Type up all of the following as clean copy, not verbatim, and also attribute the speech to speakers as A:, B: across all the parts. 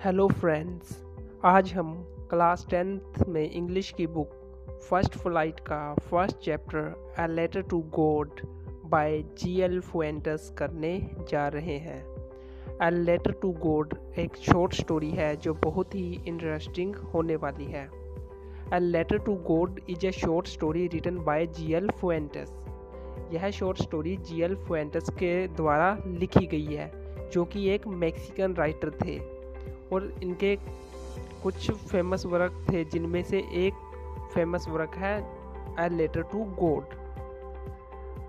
A: Hello friends. आज हम class 10th में इंग्लिश की बुक फर्स्ट फ्लाइट का first chapter a letter to God by G L. Fuentes करने जा रहे हैं। अ लेटर टू गॉड एक शॉर्ट स्टोरी है जो बहुत ही इंटरेस्टिंग होने वाली है। A letter to God is a short story written by G L. Fuentes. यह शॉर्ट स्टोरी जी.एल. फुएंटेस के द्वारा लिखी गई है, जो कि एक मैक्सिकन राइटर थे, और इनके कुछ फेमस वर्क थे, जिनमें से एक फेमस वर्क है a letter to God.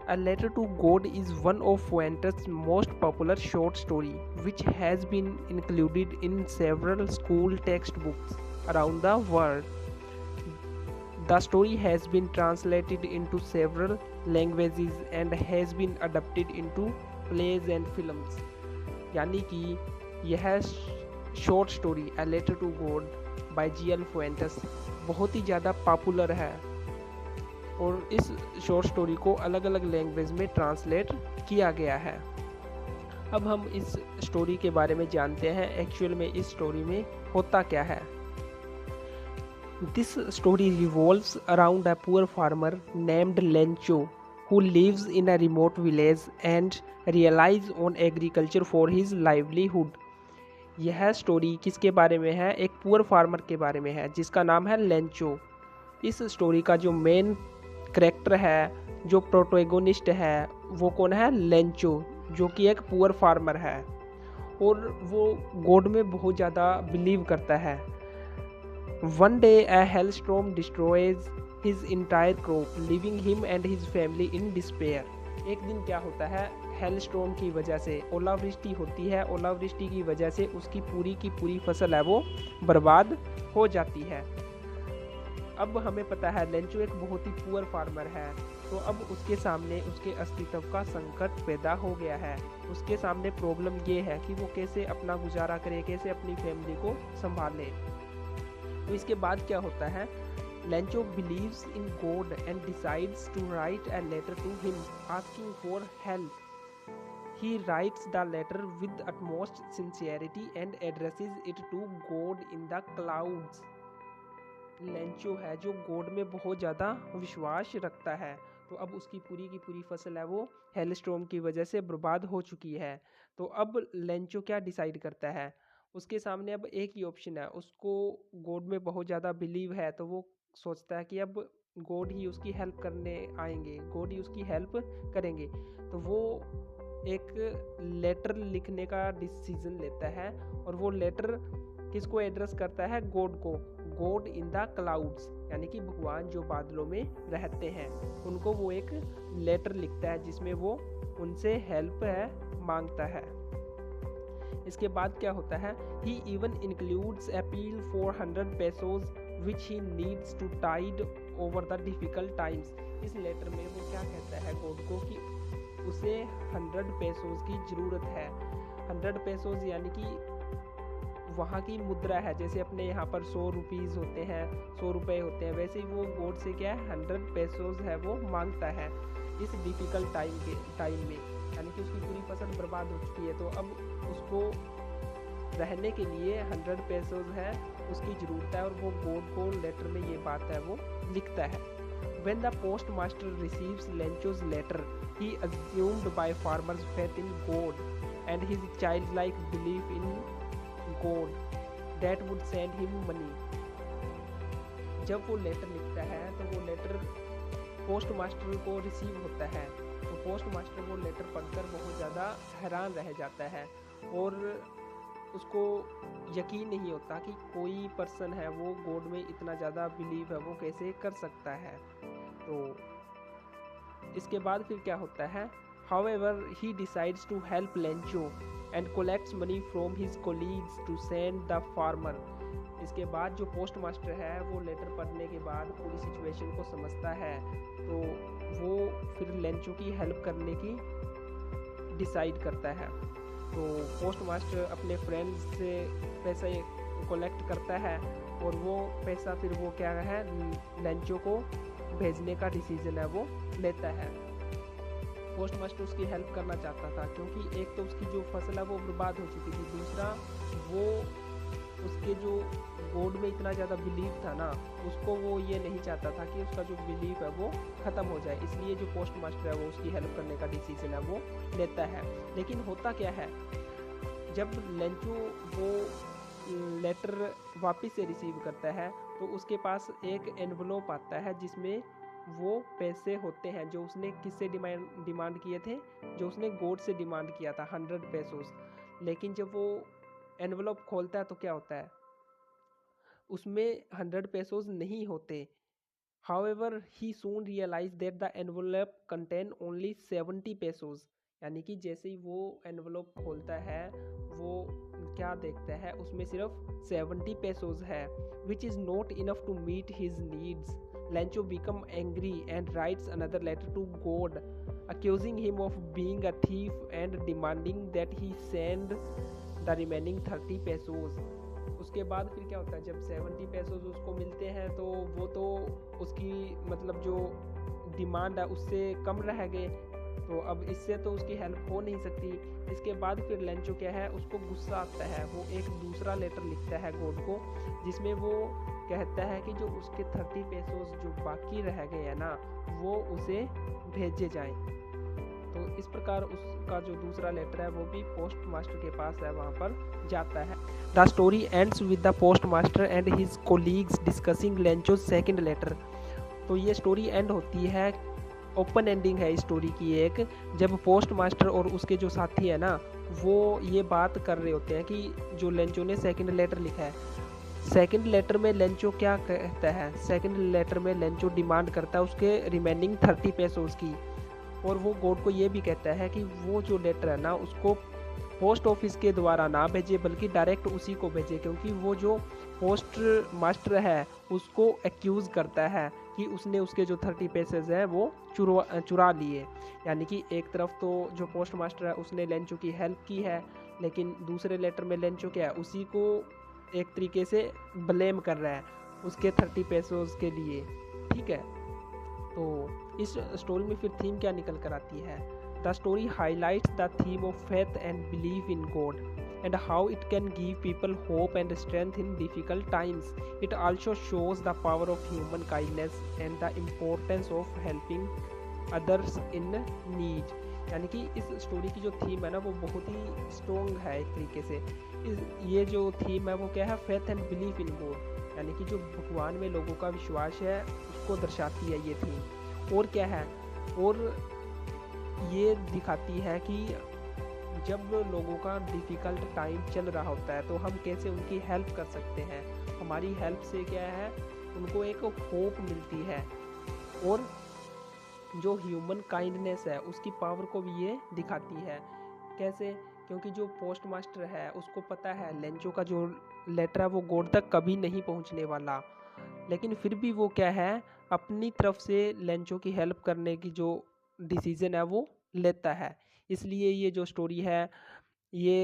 A: A letter to God is one of Fuentes most popular short story which has been included in several school textbooks around the world. The story has been translated into several languages and has been adapted into plays and films. यानी कि यह short story a letter to God by G L. Fuentes बहुत ही ज़्यादा popular है, और इस short story को अलग अलग लैंग्वेज में ट्रांसलेट किया गया है। अब हम इस स्टोरी के बारे में जानते हैं, एक्चुअल में इस स्टोरी में होता क्या है। This story revolves around a poor farmer named Lencho who lives in a remote village and relies on agriculture for his livelihood. यह स्टोरी किसके बारे में है? एक पुअर फार्मर के बारे में है जिसका नाम है लेंचो। इस स्टोरी का जो मेन करेक्टर है, जो प्रोटोगोनिस्ट है, वो कौन है? लेंचो, जो कि एक पुअर फार्मर है और वो गॉड में बहुत ज़्यादा बिलीव करता है। One day a hailstorm destroys his entire crop, leaving him and his family in despair. एक दिन क्या होता है, हेलस्टॉर्म की वजह से ओलावृष्टि होती है। ओलावृष्टि की वजह से उसकी पूरी की पूरी फसल है वो बर्बाद हो जाती है। अब हमें पता है लेंचो एक बहुत ही पुअर फार्मर है, तो अब उसके सामने उसके अस्तित्व का संकट पैदा हो गया है। उसके सामने प्रॉब्लम ये है कि वो कैसे अपना गुजारा करे, कैसे अपनी फैमिली को संभाले। तो इसके बाद क्या होता है, Lencho believes in God and decides to write a letter to him asking for help. He writes the letter with utmost sincerity and addresses it to God in the clouds. Lencho है जो God में बहुत ज़्यादा विश्वास रखता है, तो अब उसकी पूरी की पूरी फसल है वो हेलस्टॉर्म की वजह से बर्बाद हो चुकी है। तो अब लेंचो क्या डिसाइड करता है, उसके सामने अब एक ही ऑप्शन है, उसको गॉड में बहुत ज़्यादा बिलीव है, तो वो सोचता है कि अब गॉड ही उसकी हेल्प करने आएंगे, गॉड ही उसकी हेल्प करेंगे। तो वो एक लेटर लिखने का डिसीजन लेता है, और वो लेटर किसको एड्रेस करता है? गॉड को। गॉड इन द क्लाउड्स, यानी कि भगवान जो बादलों में रहते हैं, उनको वो एक लेटर लिखता है जिसमें वो उनसे हेल्प है मांगता है। इसके बाद क्या होता है, he even includes appeal for 100 pesos which he needs to tide over the difficult times. इस लेटर में वो क्या कहता है गॉड को कि उसे 100 pesos की ज़रूरत है। 100 pesos यानी कि वहाँ की मुद्रा है, जैसे अपने यहाँ पर 100 रुपीज़ होते हैं, 100 रुपये होते हैं, वैसे ही वो गॉड से क्या है 100 pesos है वो मांगता है इस डिफ़िकल्ट टाइम में, यानी कि उसकी पूरी फसल बर्बाद हो चुकी है। तो अब उसको रहने के लिए 100 pesos है उसकी ज़रूरत है, और वो गॉड को लेटर में ये बात है वो लिखता है। When the postmaster receives Lencho's letter, he assumed by farmer's faith in God and his childlike belief in God that would send him money. जब वो लेटर लिखता है तो वो लेटर पोस्ट मास्टर को रिसीव होता है, तो पोस्ट मास्टर वो लेटर पढ़कर बहुत ज़्यादा हैरान रह जाता है, और उसको यकीन नहीं होता कि कोई पर्सन है वो गॉड में इतना ज़्यादा बिलीव है वो कैसे कर सकता है। तो इसके बाद फिर क्या होता है, however he decides to help Lencho and collects money from his colleagues to send the farmer. इसके बाद जो पोस्ट मास्टर है वो लेटर पढ़ने के बाद पूरी सिचुएशन को समझता है, तो वो फिर लेंचो की हेल्प करने की डिसाइड करता है। तो पोस्ट मास्टर अपने फ्रेंड्स से पैसे कलेक्ट करता है, और वो पैसा फिर वो क्या है लेंचो को भेजने का डिसीजन है वो लेता है। पोस्ट मास्टर उसकी हेल्प करना चाहता था, क्योंकि एक तो उसकी जो फसल है वो बर्बाद हो चुकी थी, दूसरा वो उसके जो गॉड में इतना ज़्यादा बिलीव था ना, उसको वो ये नहीं चाहता था कि उसका जो बिलीव है वो ख़त्म हो जाए, इसलिए जो पोस्ट मास्टर है वो उसकी हेल्प करने का डिसीजन है वो लेता है। लेकिन होता क्या है, जब लेंचो वो लेटर वापस से रिसीव करता है तो उसके पास एक एनवलप आता है जिसमें वो पैसे होते हैं जो उसने किससे डिमांड किए थे, जो उसने गॉड से डिमांड किया था, 100 पेसोस। लेकिन जब वो एनवलप खोलता है तो क्या होता है, उसमें 100 पेसोस नहीं होते। However, he soon realized that the envelope contained only 70 pesos। यानी कि जैसे ही वो एनवलप खोलता है वो क्या देखता है, उसमें सिर्फ 70 pesos है, which is not enough to meet his needs। Lancho become angry and writes another letter to God, accusing him of being a thief and demanding that he send the remaining 30 pesos। उसके बाद फिर क्या होता है, जब 70 pesos उसको मिलते हैं तो वो तो उसकी मतलब जो डिमांड है उससे कम रह गए, तो अब इससे तो उसकी हेल्प हो नहीं सकती। इसके बाद फिर लेंचो क्या है, उसको गुस्सा आता है, वो एक दूसरा लेटर लिखता है गॉड को, जिसमें वो कहता है कि जो उसके 30 पेसोस जो बाकी रह गए हैं ना वो उसे भेजे जाएं। तो इस प्रकार उसका जो दूसरा लेटर है वो भी पोस्ट मास्टर के पास है, वहाँ पर जाता है। The story ends with the postmaster and his colleagues discussing Lencho's second letter. तो ये स्टोरी एंड होती है, ओपन एंडिंग है इस स्टोरी की एक, जब पोस्ट मास्टर और उसके जो साथी है ना वो ये बात कर रहे होते हैं कि जो लेंचो ने सेकंड लेटर लिखा है, सेकंड लेटर में लेंचो क्या कहता है, सेकंड लेटर में लेंचो डिमांड करता है उसके रिमेनिंग 30 पेसोस की, और वो गॉड को ये भी कहता है कि वो जो लेटर है ना उसको पोस्ट ऑफिस के द्वारा ना भेजे बल्कि डायरेक्ट उसी को भेजे, क्योंकि वो जो पोस्ट मास्टर है उसको एक्यूज करता है कि उसने उसके जो 30 पेसेस हैं वो चुरा लिए। यानी कि एक तरफ तो जो पोस्ट मास्टर है उसने लेंचो की हेल्प की है, लेकिन दूसरे लेटर में लेंचो क्या है, उसी को एक तरीके से ब्लेम कर रहा है उसके 30 पेसोस के लिए। ठीक है, तो इस स्टोरी में फिर थीम क्या निकल कर आती है, the story highlights the theme of faith and believe in God and how it can give people hope and strength in difficult times। It also shows the power of human kindness and the importance of helping others in need। यानी कि इस story की जो theme है ना वो बहुत ही strong है एक तरीके से। ये जो थीम है वो क्या है, faith and believe in God, यानी कि जो भगवान में लोगों का विश्वास है उसको दर्शाती है ये थीम। और क्या है, और ये दिखाती है कि जब लोगों का डिफ़िकल्ट टाइम चल रहा होता है तो हम कैसे उनकी हेल्प कर सकते हैं, हमारी हेल्प से क्या है उनको एक होप मिलती है। और जो ह्यूमन काइंडनेस है उसकी पावर को भी ये दिखाती है। कैसे, क्योंकि जो पोस्ट मास्टर है उसको पता है लेंचो का जो लेटर है वो गॉड तक कभी नहीं पहुंचने वाला, लेकिन फिर भी वो क्या है अपनी तरफ से लेंचो की हेल्प करने की जो डिसीजन है वो लेता है। इसलिए ये जो स्टोरी है ये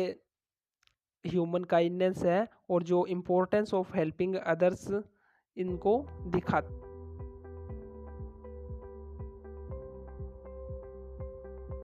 A: ह्यूमन काइंडनेस है और जो इम्पोर्टेंस ऑफ हेल्पिंग अदर्स इनको दिखा